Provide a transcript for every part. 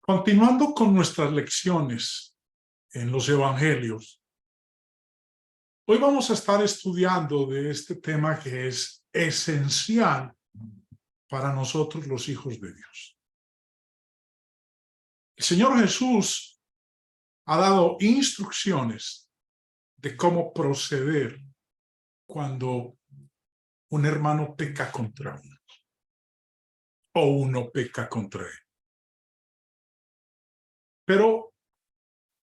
Continuando con nuestras lecciones en los evangelios, hoy vamos a estar estudiando de este tema que es esencial para nosotros los hijos de Dios. El Señor Jesús ha dado instrucciones de cómo proceder cuando un hermano peca contra uno o uno peca contra él. Pero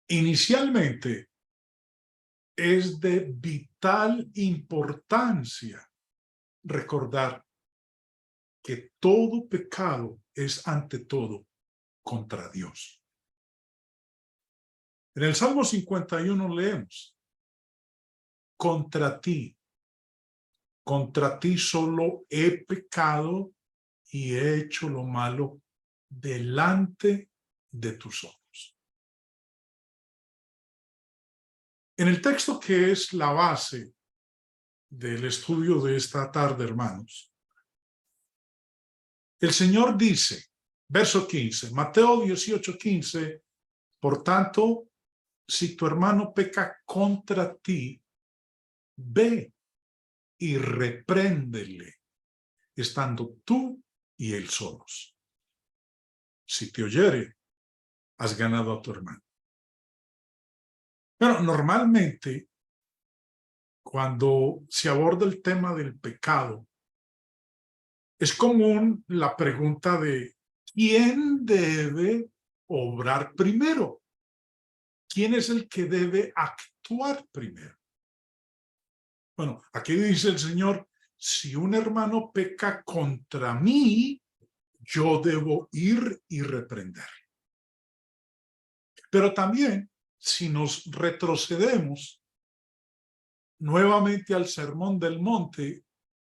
inicialmente es de vital importancia recordar que todo pecado es ante todo contra Dios. En el Salmo 51 leemos: contra ti solo he pecado y he hecho lo malo delante de tus ojos. En el texto que es la base del estudio de esta tarde, hermanos, el Señor dice, verso 15, Mateo 18:15, por tanto, si tu hermano peca contra ti, ve y repréndele, estando tú y él solos. Si te oyere, has ganado a tu hermano. Pero normalmente, cuando se aborda el tema del pecado, es común la pregunta de ¿quién debe obrar primero? ¿Quién es el que debe actuar primero? Bueno, aquí dice el Señor, si un hermano peca contra mí, yo debo ir y reprender. Pero también, si nos retrocedemos nuevamente al Sermón del Monte,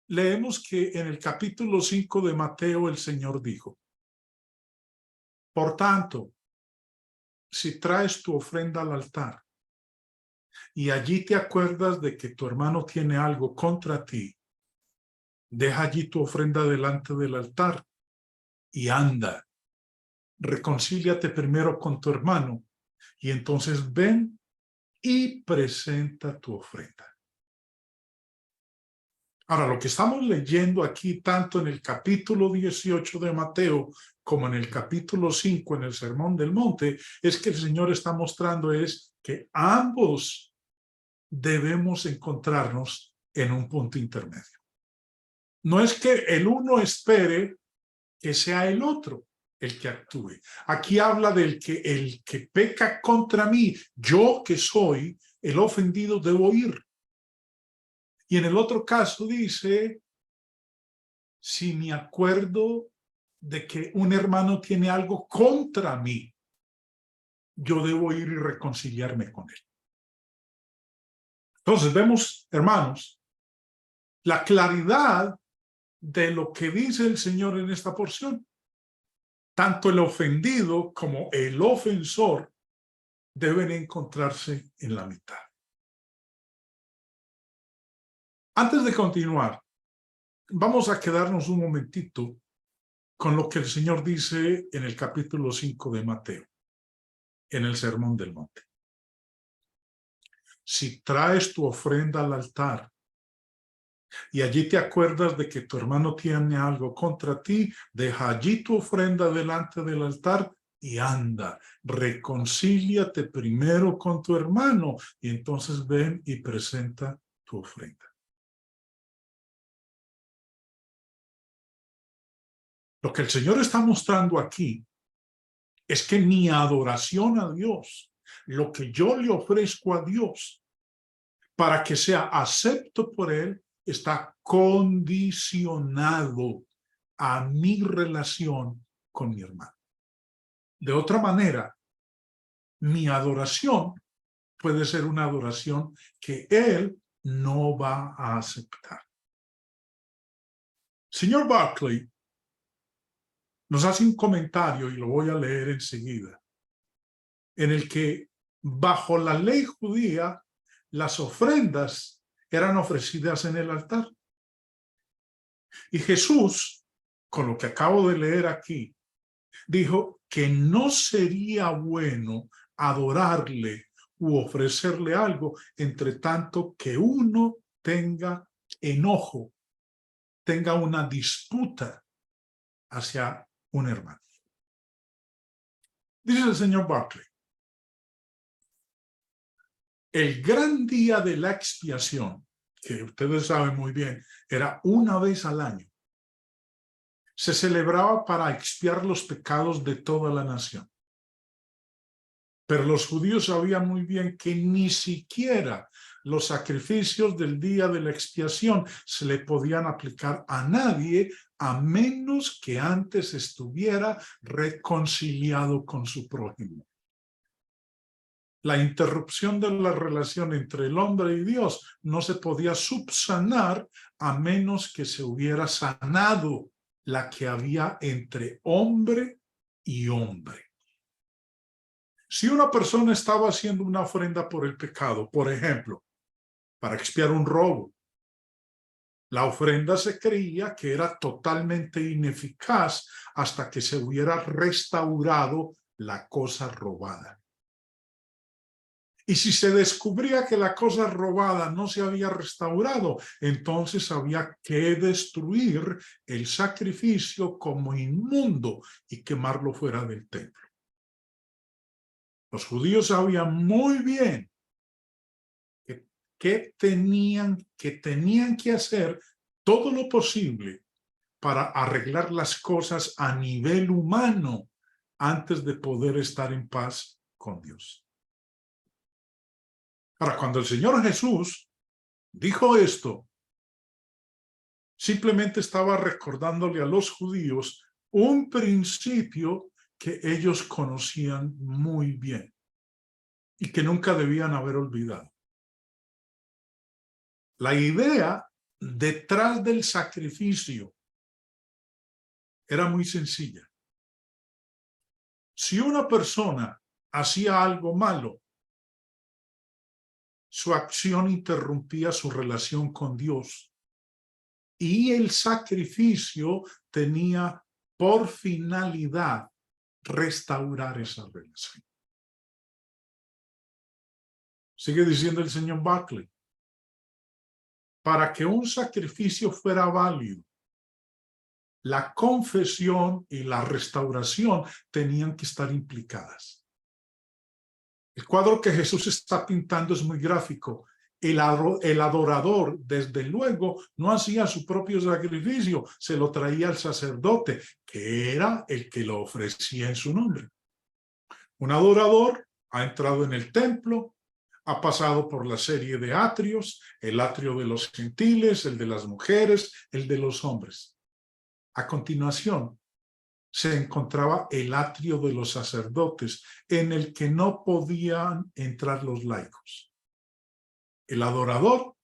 leemos que en el capítulo 5 de Mateo el Señor dijo, por tanto, si traes tu ofrenda al altar y allí te acuerdas de que tu hermano tiene algo contra ti, deja allí tu ofrenda delante del altar y anda, reconcíliate primero con tu hermano y entonces ven y presenta tu ofrenda. Ahora, lo que estamos leyendo aquí, tanto en el capítulo 18 de Mateo como en el capítulo 5 en el Sermón del Monte, es que el Señor está mostrando es que ambos debemos encontrarnos en un punto intermedio. No es que el uno espere que sea el otro el que actúe. Aquí habla del que el que peca contra mí, yo que soy el ofendido, debo ir. Y en el otro caso dice, si me acuerdo de que un hermano tiene algo contra mí, yo debo ir y reconciliarme con él. Entonces vemos, hermanos, la claridad de lo que dice el Señor en esta porción. Tanto el ofendido como el ofensor deben encontrarse en la mitad. Antes de continuar, vamos a quedarnos un momentito con lo que el Señor dice en el capítulo 5 de Mateo, en el Sermón del Monte. Si traes tu ofrenda al altar y allí te acuerdas de que tu hermano tiene algo contra ti, deja allí tu ofrenda delante del altar y anda, reconcíliate primero con tu hermano y entonces ven y presenta tu ofrenda. Lo que el Señor está mostrando aquí es que mi adoración a Dios, lo que yo le ofrezco a Dios para que sea acepto por Él, está condicionado a mi relación con mi hermano. De otra manera, mi adoración puede ser una adoración que Él no va a aceptar. Señor Barclay nos hace un comentario, y lo voy a leer enseguida, en el que bajo la ley judía las ofrendas eran ofrecidas en el altar. Y Jesús, con lo que acabo de leer aquí, dijo que no sería bueno adorarle u ofrecerle algo entre tanto que uno tenga enojo, tenga una disputa hacia un hermano. Dice el señor Barclay, el gran día de la expiación, que ustedes saben muy bien, era una vez al año, se celebraba para expiar los pecados de toda la nación. Pero los judíos sabían muy bien que ni siquiera los sacrificios del día de la expiación se le podían aplicar a nadie a menos que antes estuviera reconciliado con su prójimo. La interrupción de la relación entre el hombre y Dios no se podía subsanar a menos que se hubiera sanado la que había entre hombre y hombre. Si una persona estaba haciendo una ofrenda por el pecado, por ejemplo, para expiar un robo, la ofrenda se creía que era totalmente ineficaz hasta que se hubiera restaurado la cosa robada. Y si se descubría que la cosa robada no se había restaurado, entonces había que destruir el sacrificio como inmundo y quemarlo fuera del templo. Los judíos sabían muy bien que tenían que hacer todo lo posible para arreglar las cosas a nivel humano antes de poder estar en paz con Dios. Ahora, cuando el Señor Jesús dijo esto, simplemente estaba recordándole a los judíos un principio que ellos conocían muy bien y que nunca debían haber olvidado. La idea detrás del sacrificio era muy sencilla. Si una persona hacía algo malo, su acción interrumpía su relación con Dios y el sacrificio tenía por finalidad restaurar esa relación. Sigue diciendo el señor Barclay, para que un sacrificio fuera válido, la confesión y la restauración tenían que estar implicadas. El cuadro que Jesús está pintando es muy gráfico. El adorador, desde luego, no hacía su propio sacrificio, se lo traía al sacerdote, que era el que lo ofrecía en su nombre. Un adorador ha entrado en el templo, ha pasado por la serie de atrios, el atrio de los gentiles, el de las mujeres, el de los hombres. A continuación, se encontraba el atrio de los sacerdotes, en el que no podían entrar los laicos. El adorador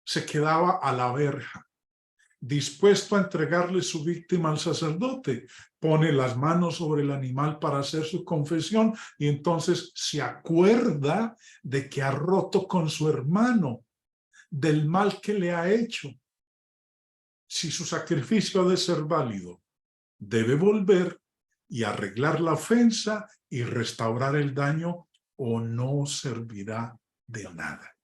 se quedaba a la verja, dispuesto a entregarle su víctima al sacerdote. Pone las manos sobre el animal para hacer su confesión y entonces se acuerda de que ha roto con su hermano, del mal que le ha hecho. Si su sacrificio ha de ser válido, debe volver y arreglar la ofensa y restaurar el daño o no servirá de nada.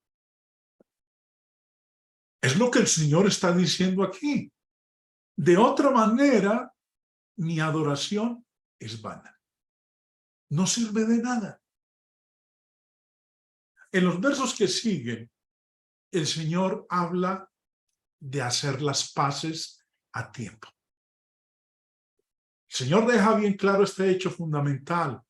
Es lo que el Señor está diciendo aquí. De otra manera, mi adoración es vana. No sirve de nada. En los versos que siguen, el Señor habla de hacer las paces a tiempo. El Señor deja bien claro este hecho fundamental.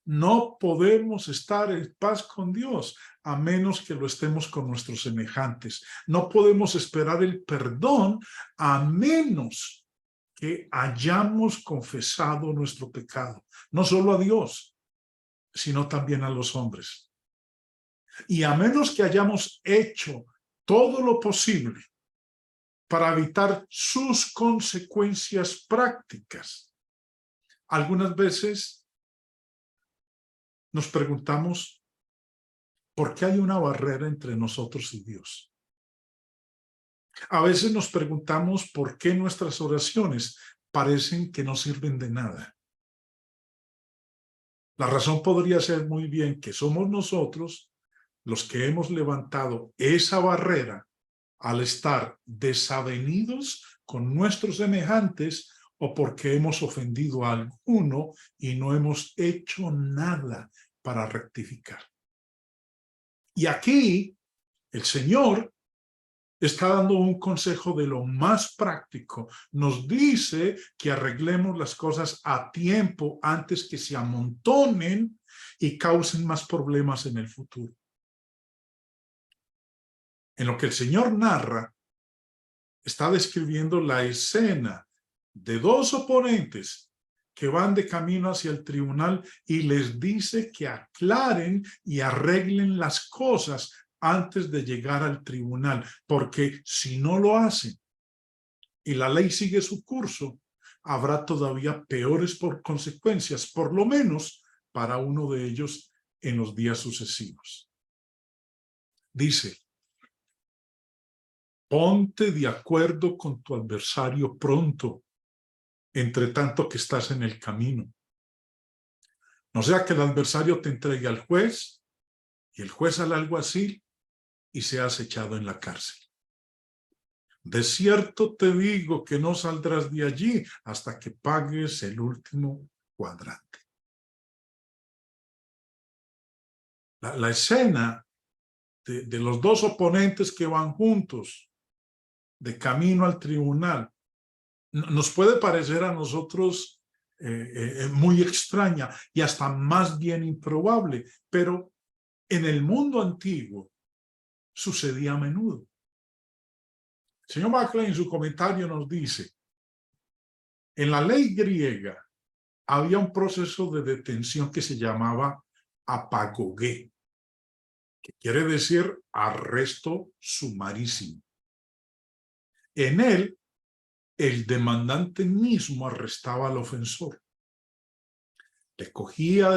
No podemos estar en paz con Dios a menos que lo estemos con nuestros semejantes. No podemos esperar el perdón a menos que hayamos confesado nuestro pecado. No solo a Dios, sino también a los hombres. Y a menos que hayamos hecho todo lo posible para evitar sus consecuencias prácticas, algunas veces nos preguntamos por qué hay una barrera entre nosotros y Dios. A veces nos preguntamos por qué nuestras oraciones parecen que no sirven de nada. La razón podría ser muy bien que somos nosotros los que hemos levantado esa barrera al estar desavenidos con nuestros semejantes o porque hemos ofendido a alguno y no hemos hecho nada para rectificar. Y aquí el Señor está dando un consejo de lo más práctico. Nos dice que arreglemos las cosas a tiempo antes que se amontonen y causen más problemas en el futuro. En lo que el Señor narra, está describiendo la escena de dos oponentes que van de camino hacia el tribunal y les dice que aclaren y arreglen las cosas antes de llegar al tribunal, porque si no lo hacen y la ley sigue su curso, habrá todavía peores consecuencias, por lo menos para uno de ellos en los días sucesivos. Dice: ponte de acuerdo con tu adversario pronto, entre tanto que estás en el camino. No sea que el adversario te entregue al juez y el juez al alguacil y seas echado en la cárcel. De cierto te digo que no saldrás de allí hasta que pagues el último cuadrante. La escena de los dos oponentes que van juntos de camino al tribunal nos puede parecer a nosotros muy extraña y hasta más bien improbable, pero en el mundo antiguo sucedía a menudo. El señor Macklin en su comentario nos dice: en la ley griega había un proceso de detención que se llamaba apagogé, que quiere decir arresto sumarísimo. En él, el demandante mismo arrestaba al ofensor. Le cogía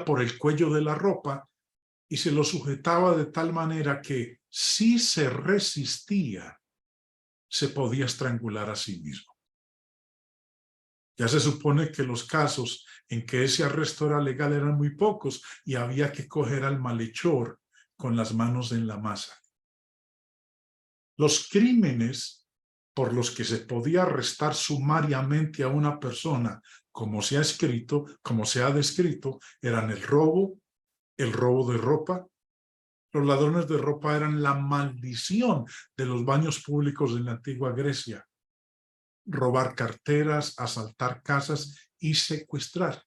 por el cuello de la ropa y se lo sujetaba de tal manera que, si se resistía, se podía estrangular a sí mismo. Ya se supone que los casos en que ese arresto era legal eran muy pocos y había que coger al malhechor con las manos en la masa. Los crímenes por los que se podía arrestar sumariamente a una persona, como se ha descrito, eran el robo de ropa. Los ladrones de ropa eran la maldición de los baños públicos en la antigua Grecia. Robar carteras, asaltar casas y secuestrar.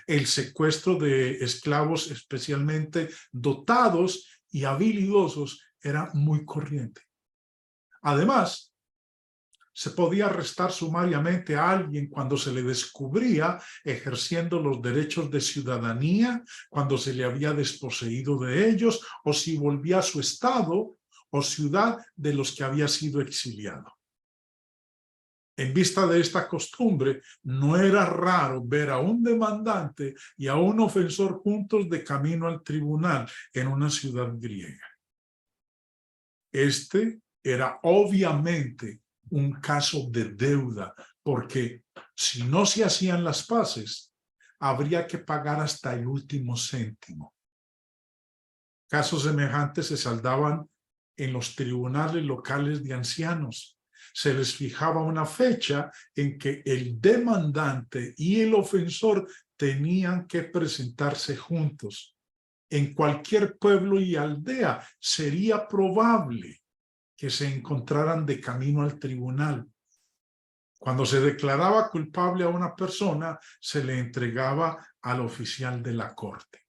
El secuestro de esclavos especialmente dotados y habilidosos era muy corriente. Además, se podía arrestar sumariamente a alguien cuando se le descubría ejerciendo los derechos de ciudadanía, cuando se le había desposeído de ellos, o si volvía a su estado o ciudad de los que había sido exiliado. En vista de esta costumbre, no era raro ver a un demandante y a un ofensor juntos de camino al tribunal en una ciudad griega. Este era obviamente un caso de deuda, porque si no se hacían las paces, habría que pagar hasta el último céntimo. Casos semejantes se saldaban en los tribunales locales de ancianos. Se les fijaba una fecha en que el demandante y el ofensor tenían que presentarse juntos. En cualquier pueblo y aldea sería probable que se encontraran de camino al tribunal. Cuando se declaraba culpable a una persona, se le entregaba al oficial de la corte.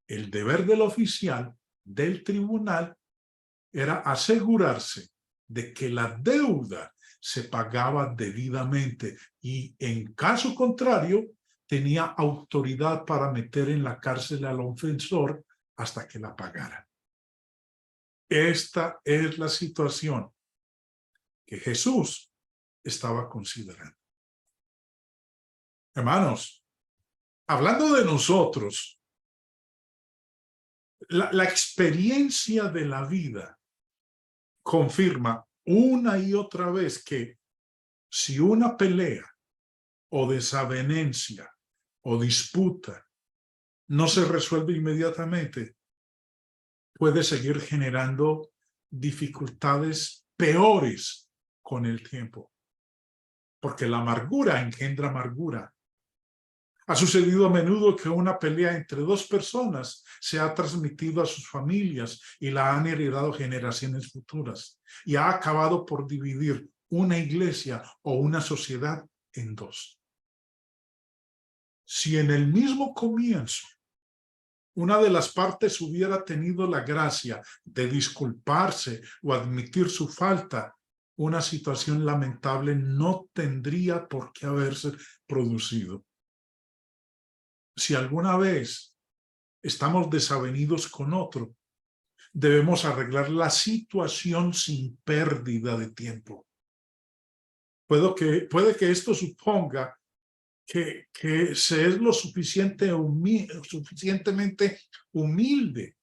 El deber del oficial del tribunal era asegurarse de que la deuda se pagaba debidamente y, en caso contrario, tenía autoridad para meter en la cárcel al ofensor hasta que la pagara. Esta es la situación que Jesús estaba considerando. Hermanos, hablando de nosotros, la experiencia de la vida confirma una y otra vez que si una pelea o desavenencia o disputa no se resuelve inmediatamente, puede seguir generando dificultades peores con el tiempo, porque la amargura engendra amargura. Ha sucedido a menudo que una pelea entre dos personas se ha transmitido a sus familias y la han heredado generaciones futuras y ha acabado por dividir una iglesia o una sociedad en dos. Si en el mismo comienzo una de las partes hubiera tenido la gracia de disculparse o admitir su falta, una situación lamentable no tendría por qué haberse producido. Si alguna vez estamos desavenenciados con otro, debemos arreglar la situación sin pérdida de tiempo. Puede que esto suponga que se es lo suficientemente humilde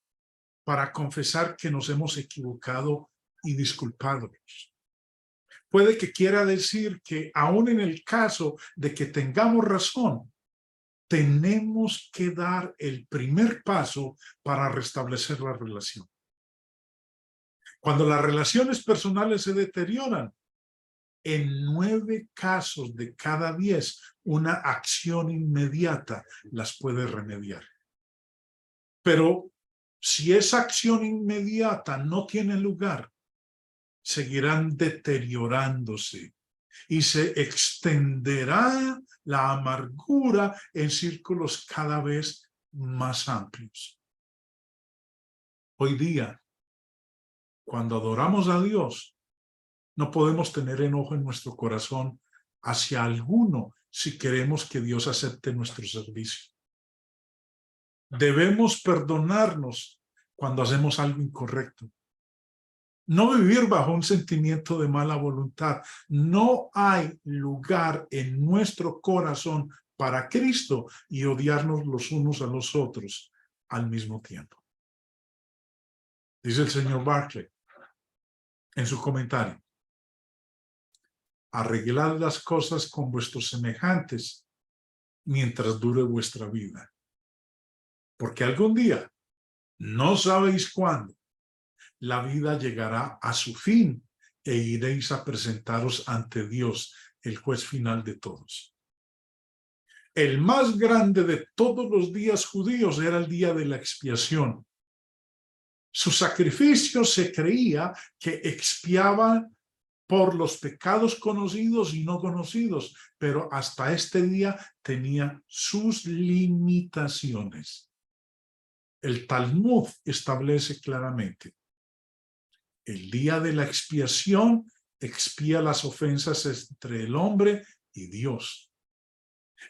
para confesar que nos hemos equivocado y disculparnos. Puede que quiera decir que aún en el caso de que tengamos razón, tenemos que dar el primer paso para restablecer la relación. Cuando las relaciones personales se deterioran, en 9 casos de cada 10, una acción inmediata las puede remediar. Pero si esa acción inmediata no tiene lugar, seguirán deteriorándose y se extenderá la amargura en círculos cada vez más amplios. Hoy día, cuando adoramos a Dios, no podemos tener enojo en nuestro corazón hacia alguno si queremos que Dios acepte nuestro servicio. Debemos perdonarnos cuando hacemos algo incorrecto. No vivir bajo un sentimiento de mala voluntad. No hay lugar en nuestro corazón para Cristo y odiarnos los unos a los otros al mismo tiempo. Dice el señor Barclay en su comentario: arreglad las cosas con vuestros semejantes mientras dure vuestra vida. Porque algún día, no sabéis cuándo, la vida llegará a su fin e iréis a presentaros ante Dios, el juez final de todos. El más grande de todos los días judíos era el día de la expiación. Su sacrificio se creía que expiaba por los pecados conocidos y no conocidos, pero hasta este día tenía sus limitaciones. El Talmud establece claramente: el día de la expiación expía las ofensas entre el hombre y Dios.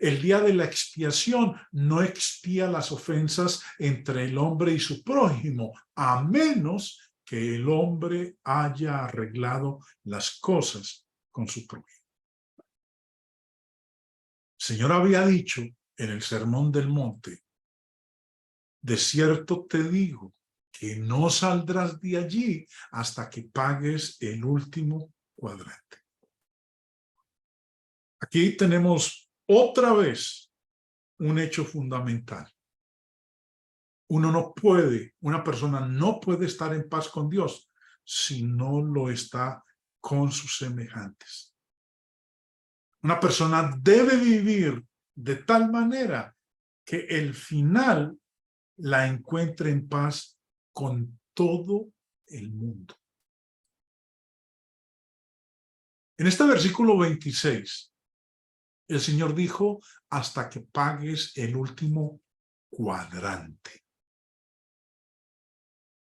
El día de la expiación no expía las ofensas entre el hombre y su prójimo, a menos que el hombre haya arreglado las cosas con su prójimo. El Señor había dicho en el Sermón del Monte: de cierto te digo que no saldrás de allí hasta que pagues el último cuadrante. Aquí tenemos otra vez un hecho fundamental. Una persona no puede estar en paz con Dios si no lo está con sus semejantes. Una persona debe vivir de tal manera que el final la encuentre en paz con todo el mundo. En este versículo 26, el Señor dijo: hasta que pagues el último cuadrante.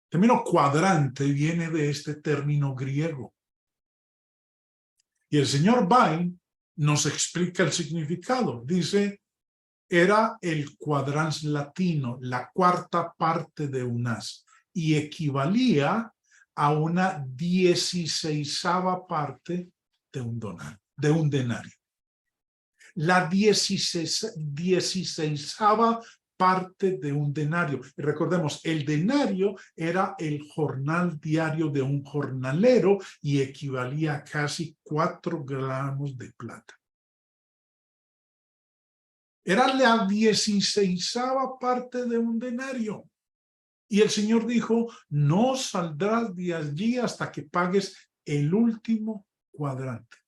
El término cuadrante viene de este término griego. Y el señor Bain nos explica el significado. Dice: era el cuadrans latino, la cuarta parte de un as, y equivalía a una 16ª parte de un denario. La 16ª parte de un denario. Y recordemos, el denario era el jornal diario de un jornalero y equivalía a casi 4 gramos de plata. Era la 16ª parte de un denario. Y el Señor dijo, no saldrás de allí hasta que pagues el último cuadrante.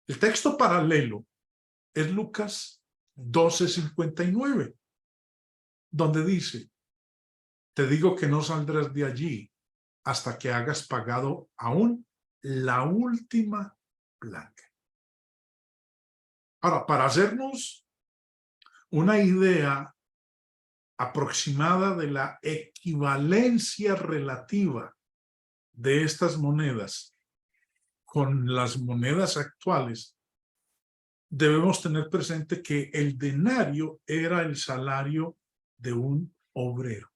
El texto paralelo es Lucas 12:59, donde dice, te digo que no saldrás de allí hasta que hagas pagado aún la última blanca. Ahora, para hacernos una idea aproximada de la equivalencia relativa de estas monedas con las monedas actuales, debemos tener presente que el denario era el salario de un obrero.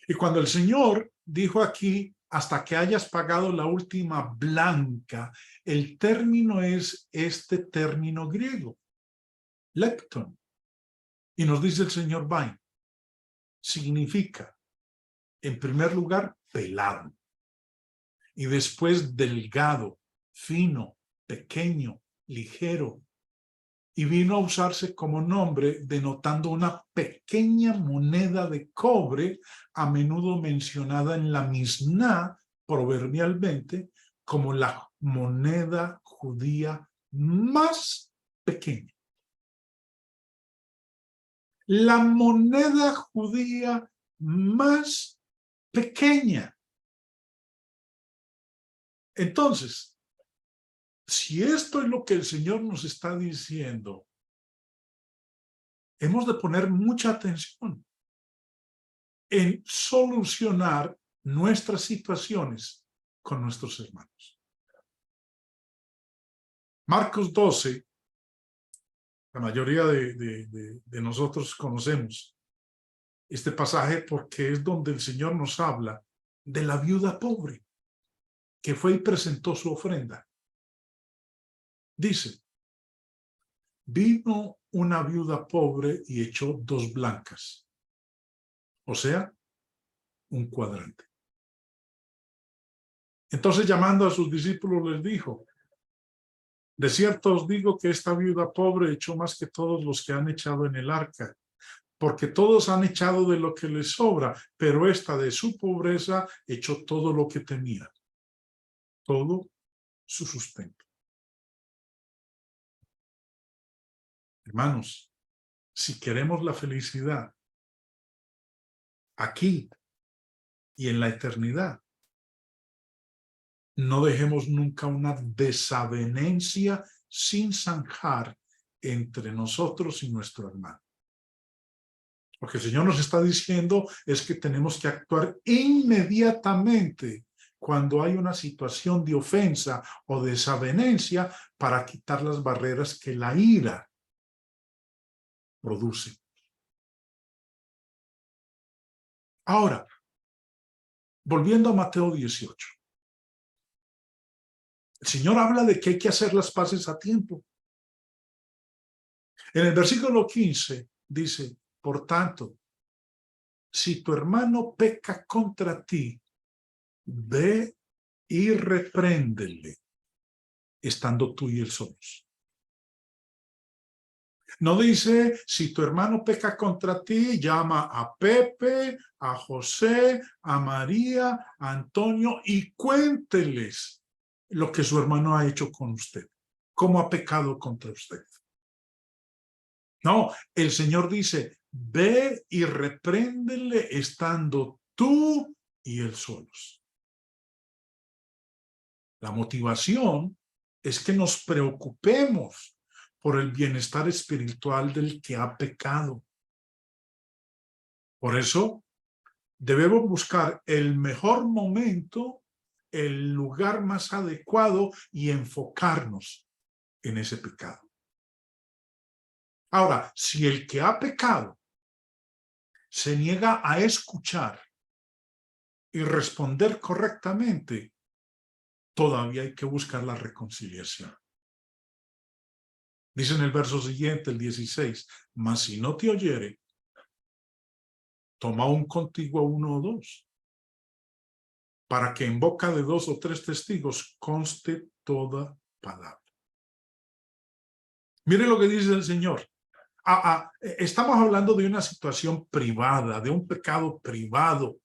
Y cuando el Señor dijo aquí, hasta que hayas pagado la última blanca, el término es este término griego, lepton. Y nos dice el señor Vine, significa, en primer lugar, pelado, y después delgado, fino, pequeño, ligero, y vino a usarse como nombre denotando una pequeña moneda de cobre, a menudo mencionada en la Misná, proverbialmente, como la moneda judía más pequeña. La moneda judía más pequeña. Entonces, si esto es lo que el Señor nos está diciendo, hemos de poner mucha atención en solucionar nuestras situaciones con nuestros hermanos. Marcos 12, la mayoría de nosotros conocemos este pasaje porque es donde el Señor nos habla de la viuda pobre que fue y presentó su ofrenda. Dice, vino una viuda pobre y echó 2 blancas, o sea, un cuadrante. Entonces, llamando a sus discípulos, les dijo, de cierto os digo que esta viuda pobre echó más que todos los que han echado en el arca, porque todos han echado de lo que les sobra, pero esta de su pobreza echó todo lo que tenía, todo su sustento. Hermanos, si queremos la felicidad aquí y en la eternidad, no dejemos nunca una desavenencia sin zanjar entre nosotros y nuestro hermano. Lo que el Señor nos está diciendo es que tenemos que actuar inmediatamente cuando hay una situación de ofensa o desavenencia para quitar las barreras que la ira produce. Ahora, volviendo a Mateo 18. El Señor habla de que hay que hacer las paces a tiempo. En el versículo 15 dice, por tanto, si tu hermano peca contra ti, ve y repréndele, estando tú y él solos. No dice, si tu hermano peca contra ti, llama a Pepe, a José, a María, a Antonio y cuénteles lo que su hermano ha hecho con usted, cómo ha pecado contra usted. No, el Señor dice, ve y repréndele estando tú y él solos. La motivación es que nos preocupemos por el bienestar espiritual del que ha pecado. Por eso, debemos buscar el mejor momento, el lugar más adecuado y enfocarnos en ese pecado. Ahora, si el que ha pecado se niega a escuchar y responder correctamente, todavía hay que buscar la reconciliación. Dice en el verso siguiente, el 16, mas si no te oyere, toma un contigo a 1 o 2, para que en boca de 2 o 3 testigos conste toda palabra. Mire lo que dice el Señor. Estamos hablando de una situación privada, de un pecado privado.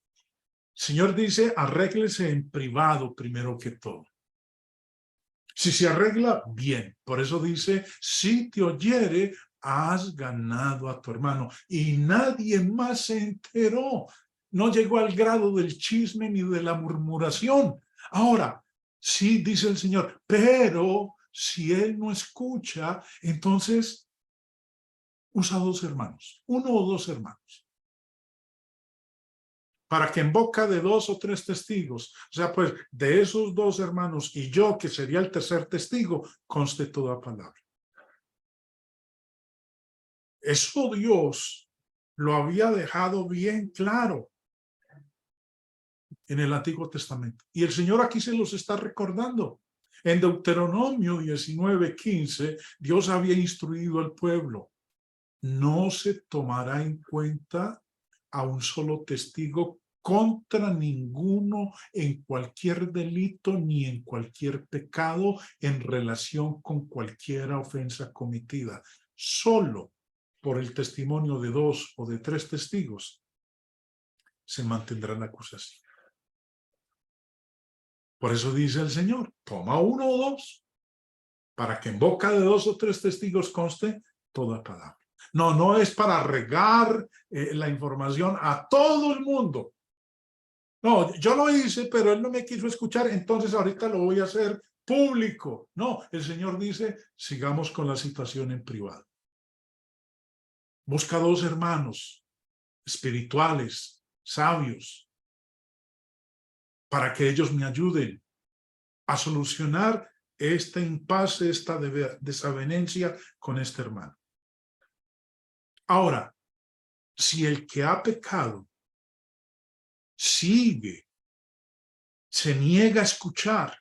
El Señor dice, arréglese en privado primero que todo. Si se arregla, bien. Por eso dice, si te oyere, has ganado a tu hermano. Y nadie más se enteró. No llegó al grado del chisme ni de la murmuración. Ahora, sí, dice el Señor, pero si él no escucha, entonces usa dos hermanos, uno o dos hermanos, para que en boca de dos o tres testigos, o sea, pues de esos dos hermanos y yo, que sería el tercer testigo, conste toda palabra. Eso Dios lo había dejado bien claro en el Antiguo Testamento. Y el Señor aquí se los está recordando. En Deuteronomio 19:15, Dios había instruido al pueblo: no se tomará en cuenta a un solo testigo contra ninguno en cualquier delito ni en cualquier pecado en relación con cualquier ofensa cometida. Solo por el testimonio de dos o de tres testigos se mantendrá la acusación. Por eso dice el Señor, toma uno o dos, para que en boca de dos o tres testigos conste toda palabra. No, no es para regar la información a todo el mundo. No, yo lo hice, pero él no me quiso escuchar, entonces ahorita lo voy a hacer público. No, el Señor dice, sigamos con la situación en privado. Busca dos hermanos espirituales, sabios, para que ellos me ayuden a solucionar este impasse, esta desavenencia con este hermano. Ahora, si el que ha pecado sigue, se niega a escuchar,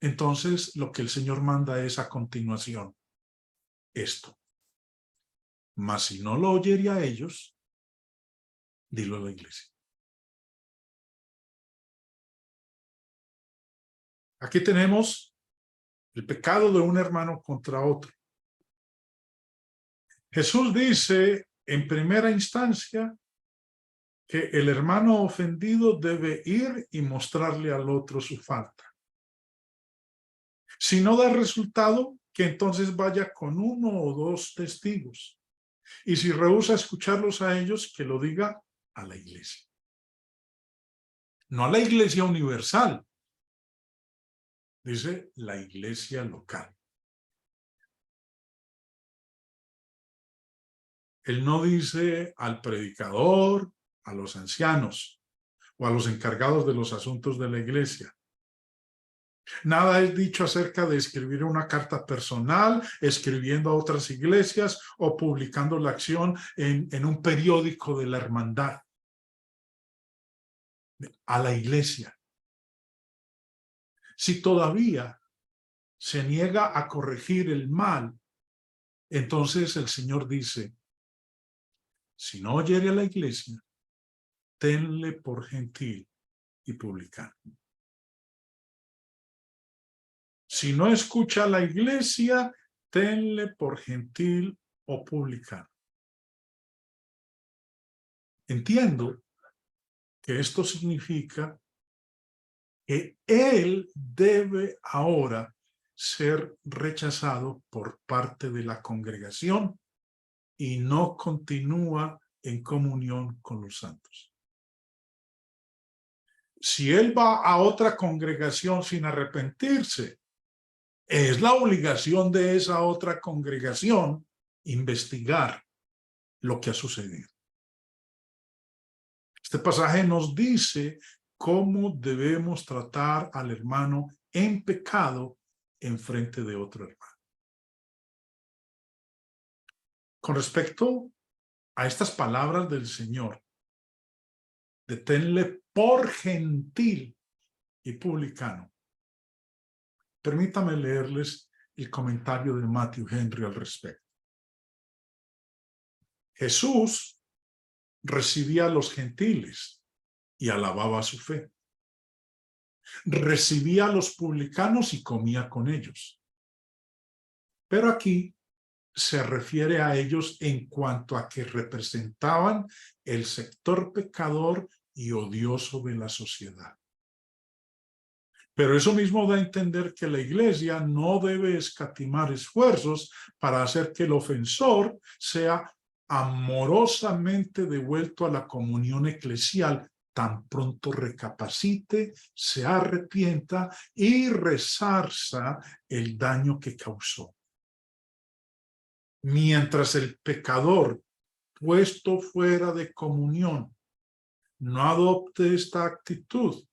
entonces lo que el Señor manda es a continuación esto. Mas si no lo oyere a ellos, dilo a la iglesia. Aquí tenemos el pecado de un hermano contra otro. Jesús dice en primera instancia que el hermano ofendido debe ir y mostrarle al otro su falta. Si no da resultado, que entonces vaya con uno o dos testigos. Y si rehúsa escucharlos a ellos, que lo diga a la iglesia. No a la iglesia universal, dice la iglesia local. Él no dice al predicador, a los ancianos o a los encargados de los asuntos de la iglesia. Nada es dicho acerca de escribir una carta personal, escribiendo a otras iglesias o publicando la acción en un periódico de la hermandad. A la iglesia. Si todavía se niega a corregir el mal, entonces el Señor dice, si no oyere a la iglesia, tenle por gentil y publicano. Si no escucha a la iglesia, tenle por gentil o publicano. Entiendo que esto significa que él debe ahora ser rechazado por parte de la congregación y no continúa en comunión con los santos. Si él va a otra congregación sin arrepentirse, es la obligación de esa otra congregación investigar lo que ha sucedido. Este pasaje nos dice cómo debemos tratar al hermano en pecado en frente de otro hermano. Con respecto a estas palabras del Señor, de tenle por gentil y publicano, permítame leerles el comentario de Matthew Henry al respecto. Jesús recibía a los gentiles y alababa su fe. Recibía a los publicanos y comía con ellos. Pero aquí se refiere a ellos en cuanto a que representaban el sector pecador y odioso de la sociedad. Pero eso mismo da a entender que la iglesia no debe escatimar esfuerzos para hacer que el ofensor sea amorosamente devuelto a la comunión eclesial tan pronto recapacite, se arrepienta y resarza el daño que causó. Mientras el pecador puesto fuera de comunión no adopte esta actitud,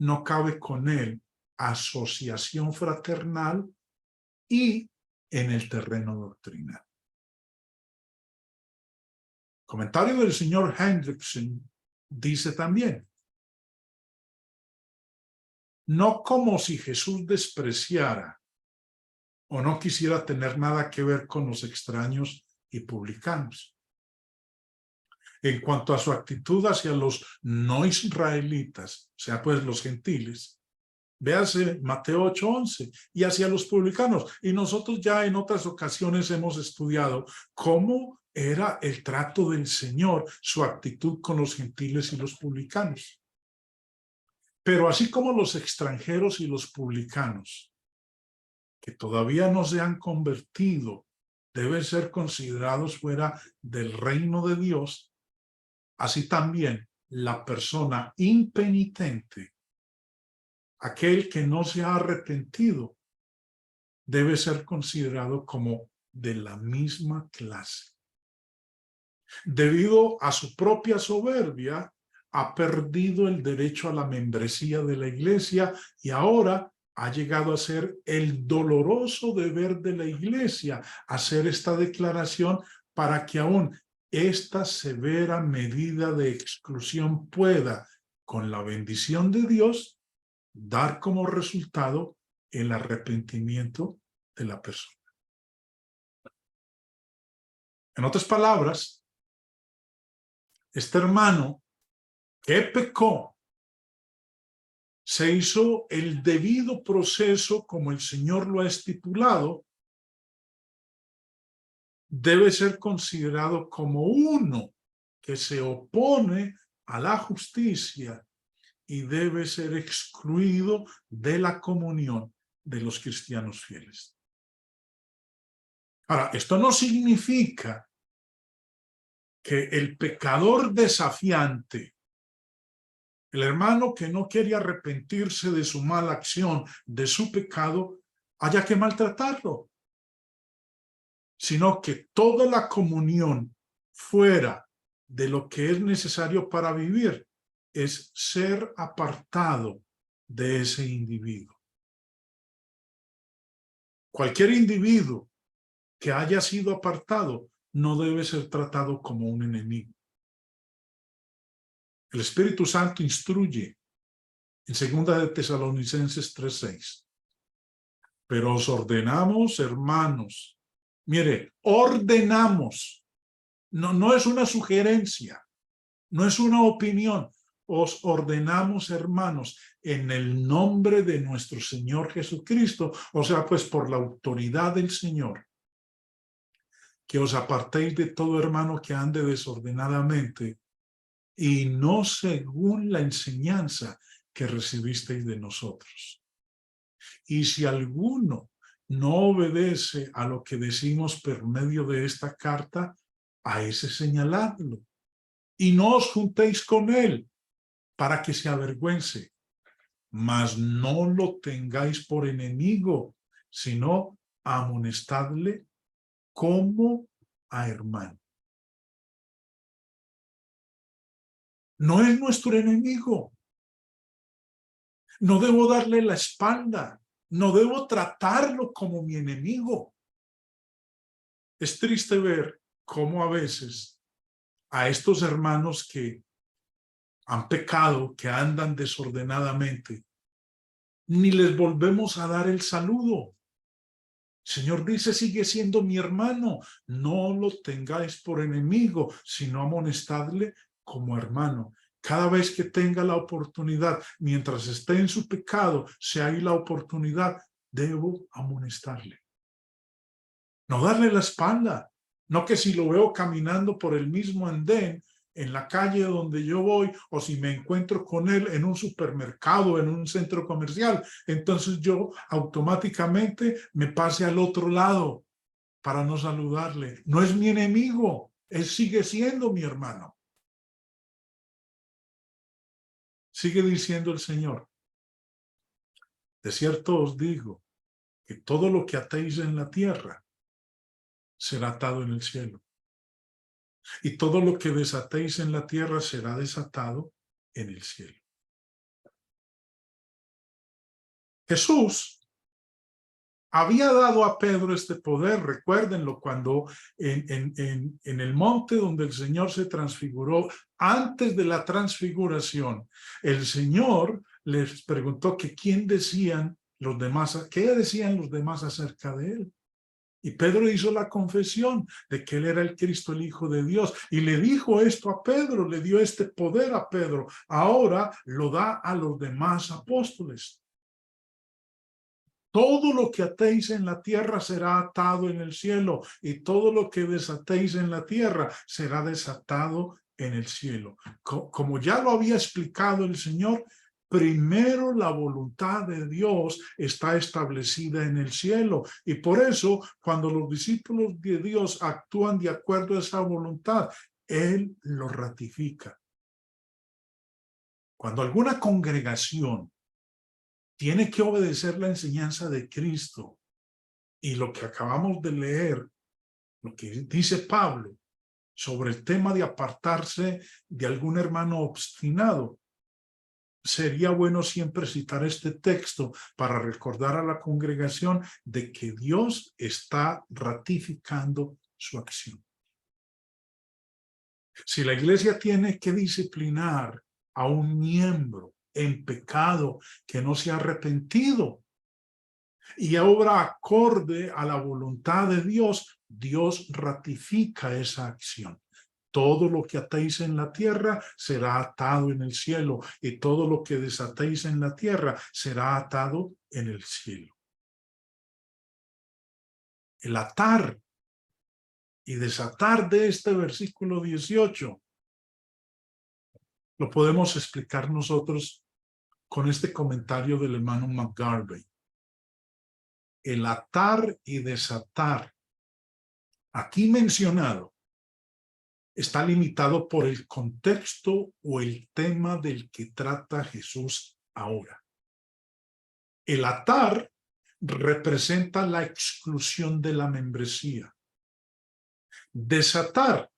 no cabe con él asociación fraternal y en el terreno doctrinal. Comentario del señor Hendrickson dice también: no como si Jesús despreciara o no quisiera tener nada que ver con los extraños y publicanos. En cuanto a su actitud hacia los no israelitas, o sea, pues los gentiles, véase Mateo 8:11, y hacia los publicanos. Y nosotros ya en otras ocasiones hemos estudiado cómo era el trato del Señor, su actitud con los gentiles y los publicanos. Pero así como los extranjeros y los publicanos, que todavía no se han convertido, deben ser considerados fuera del reino de Dios, así también la persona impenitente, aquel que no se ha arrepentido, debe ser considerado como de la misma clase. Debido a su propia soberbia, ha perdido el derecho a la membresía de la iglesia y ahora ha llegado a ser el doloroso deber de la iglesia hacer esta declaración para que aún esta severa medida de exclusión pueda, con la bendición de Dios, dar como resultado el arrepentimiento de la persona. En otras palabras, este hermano que pecó se hizo el debido proceso como el Señor lo ha estipulado, debe ser considerado como uno que se opone a la justicia y debe ser excluido de la comunión de los cristianos fieles. Ahora, esto no significa que el pecador desafiante, el hermano que no quiere arrepentirse de su mala acción, de su pecado, haya que maltratarlo, sino que toda la comunión fuera de lo que es necesario para vivir es ser apartado de ese individuo. Cualquier individuo que haya sido apartado no debe ser tratado como un enemigo. El Espíritu Santo instruye en 2 de Tesalonicenses 3:6. Pero os ordenamos, hermanos, mire, ordenamos, no es una sugerencia, no es una opinión, os ordenamos, hermanos, en el nombre de nuestro Señor Jesucristo, o sea, pues por la autoridad del Señor, que os apartéis de todo hermano que ande desordenadamente y no según la enseñanza que recibisteis de nosotros. Y si alguno no obedece a lo que decimos por medio de esta carta, a ese señaladlo. Y no os juntéis con él para que se avergüence, mas no lo tengáis por enemigo, sino amonestadle como a hermano. No es nuestro enemigo. No debo darle la espalda. No debo tratarlo como mi enemigo. Es triste ver cómo a veces a estos hermanos que han pecado, que andan desordenadamente, ni les volvemos a dar el saludo. El Señor dice, sigue siendo mi hermano, no lo tengáis por enemigo, sino amonestadle como hermano. Cada vez que tenga la oportunidad, mientras esté en su pecado, si hay la oportunidad, debo amonestarle. No darle la espalda. No que si lo veo caminando por el mismo andén en la calle donde yo voy, o si me encuentro con él en un supermercado, en un centro comercial, entonces yo automáticamente me pase al otro lado para no saludarle. No es mi enemigo, él sigue siendo mi hermano. Sigue diciendo el Señor: de cierto os digo que todo lo que atéis en la tierra será atado en el cielo, y todo lo que desatéis en la tierra será desatado en el cielo. Jesús había dado a Pedro este poder. Recuérdenlo, cuando en el monte donde el Señor se transfiguró, antes de la transfiguración, el Señor les preguntó que quién decían los demás, qué decían los demás acerca de él. Y Pedro hizo la confesión de que él era el Cristo, el Hijo de Dios. Y le dijo esto a Pedro, le dio este poder a Pedro. Ahora lo da a los demás apóstoles. Todo lo que atéis en la tierra será atado en el cielo, y todo lo que desatéis en la tierra será desatado en el cielo. Como ya lo había explicado el Señor, primero la voluntad de Dios está establecida en el cielo, y por eso cuando los discípulos de Dios actúan de acuerdo a esa voluntad, Él lo ratifica. Cuando alguna congregación tiene que obedecer la enseñanza de Cristo, y lo que acabamos de leer, lo que dice Pablo sobre el tema de apartarse de algún hermano obstinado, sería bueno siempre citar este texto para recordar a la congregación de que Dios está ratificando su acción. Si la iglesia tiene que disciplinar a un miembro en pecado que no se ha arrepentido y obra acorde a la voluntad de Dios, Dios ratifica esa acción. Todo lo que atéis en la tierra será atado en el cielo, y todo lo que desatéis en la tierra será atado en el cielo. El atar y desatar de este versículo 18 lo podemos explicar nosotros con este comentario del hermano McGarvey. El atar y desatar aquí mencionado está limitado por el contexto o el tema del que trata Jesús ahora. El atar representa la exclusión de la membresía. Desatar,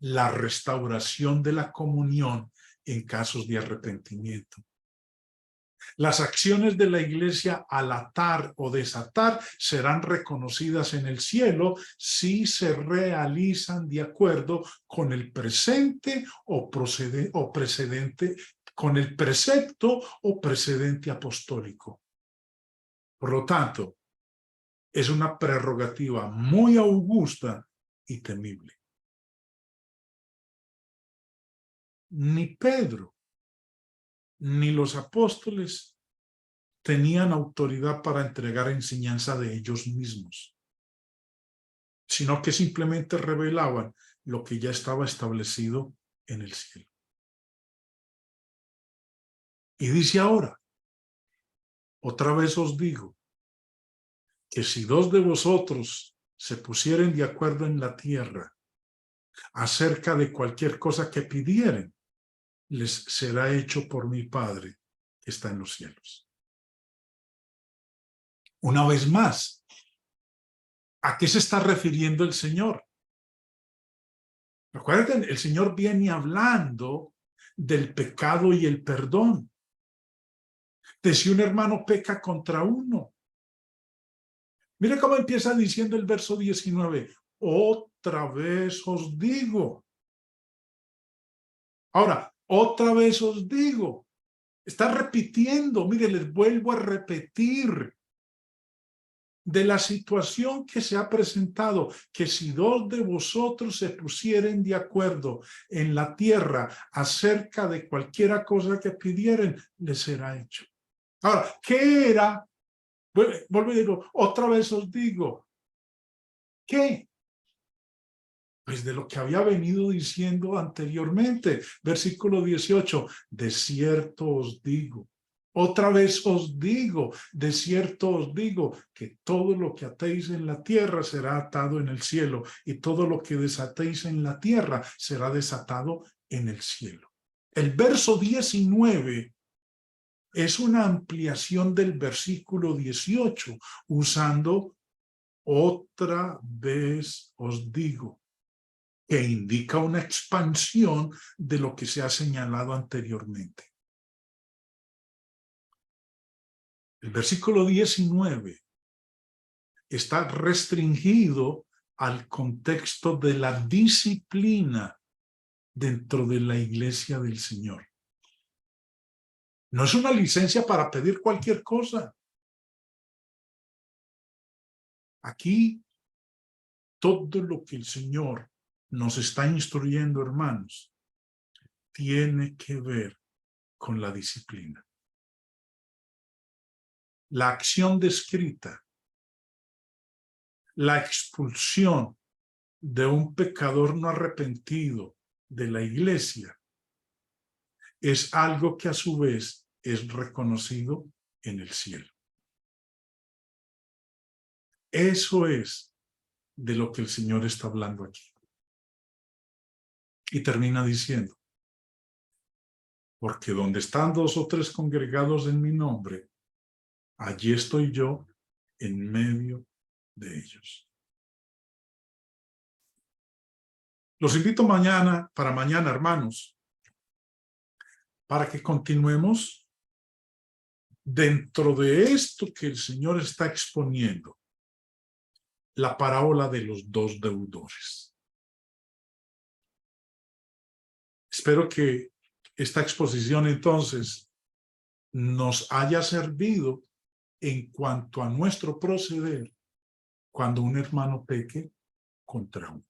la restauración de la comunión en casos de arrepentimiento. Las acciones de la iglesia al atar o desatar serán reconocidas en el cielo si se realizan de acuerdo con el presente o precedente, con el precepto o precedente apostólico. Por lo tanto, es una prerrogativa muy augusta y temible. Ni Pedro ni los apóstoles tenían autoridad para entregar enseñanza de ellos mismos, sino que simplemente revelaban lo que ya estaba establecido en el cielo. Y dice ahora: otra vez os digo que si dos de vosotros se pusieren de acuerdo en la tierra acerca de cualquier cosa que pidieren, les será hecho por mi Padre que está en los cielos. Una vez más, ¿a qué se está refiriendo el Señor? Recuerden, el Señor viene hablando del pecado y el perdón, de si un hermano peca contra uno. Mire cómo empieza diciendo el verso 19: otra vez os digo. Ahora, otra vez os digo. Está repitiendo, mire, les vuelvo a repetir de la situación que se ha presentado, que si dos de vosotros se pusieren de acuerdo en la tierra acerca de cualquiera cosa que pidieren, les será hecho. Ahora, ¿qué era? Vuelvo y digo, otra vez os digo, ¿Qué? Pues de lo que había venido diciendo anteriormente. Versículo 18. De cierto os digo. Otra vez os digo, de cierto os digo, que todo lo que atéis en la tierra será atado en el cielo, y todo lo que desatéis en la tierra será desatado en el cielo. El verso 19 es una ampliación del versículo 18, usando otra vez os digo, que indica una expansión de lo que se ha señalado anteriormente. El versículo 19 está restringido al contexto de la disciplina dentro de la iglesia del Señor. No es una licencia para pedir cualquier cosa. Aquí, todo lo que el Señor nos está instruyendo, hermanos, tiene que ver con la disciplina. La acción descrita, la expulsión de un pecador no arrepentido de la iglesia, es algo que a su vez es reconocido en el cielo. Eso es de lo que el Señor está hablando aquí. Y termina diciendo, porque donde están 2 o 3 congregados en mi nombre, allí estoy yo en medio de ellos. Los invito para mañana, hermanos, para que continuemos dentro de esto que el Señor está exponiendo, la parábola de los 2 deudores. Espero que esta exposición entonces nos haya servido en cuanto a nuestro proceder cuando un hermano peque contra uno.